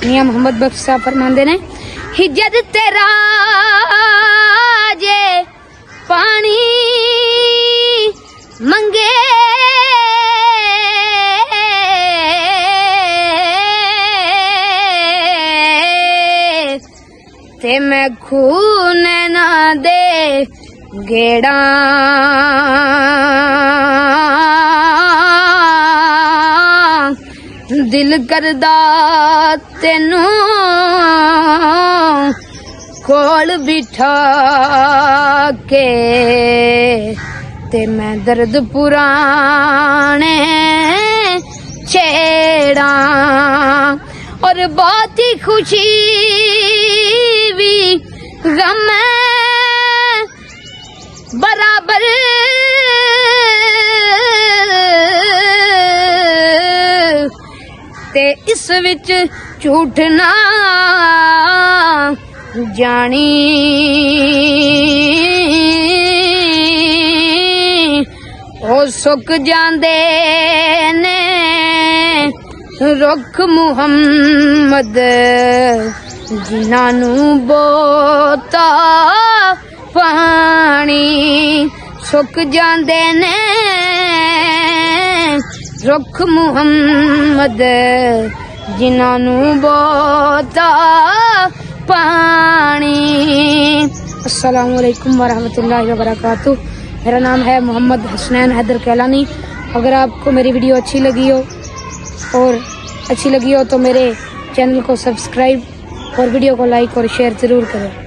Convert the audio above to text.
मियां मोहम्मद बख्श साहब फरमांदे ने हिज्जत तेरा जे पानी मंगे ते मैं खून ना दे गेड़ा दिल करदा तेनू कोल बिठा के ते मैं दर्द पुराने छेड़ा और बहुत ही खुशी भी गम बराबर ते इस विच झूठ ना जानी ओ सुक जांदे ने रुख मुहम्मद जिन्हां नू बोता पानी सुक जांदे ने रुख मुहम्मद जिन्हां नू बोता पानी। अस्सलामु अलैकुम वरहमतुल्लाहि वबरकातुह। मेरा नाम है मोहम्मद हसनैन हैदर कैलानी। अगर आपको मेरी वीडियो अच्छी लगी हो तो मेरे चैनल को सब्सक्राइब और वीडियो को लाइक और शेयर ज़रूर करें।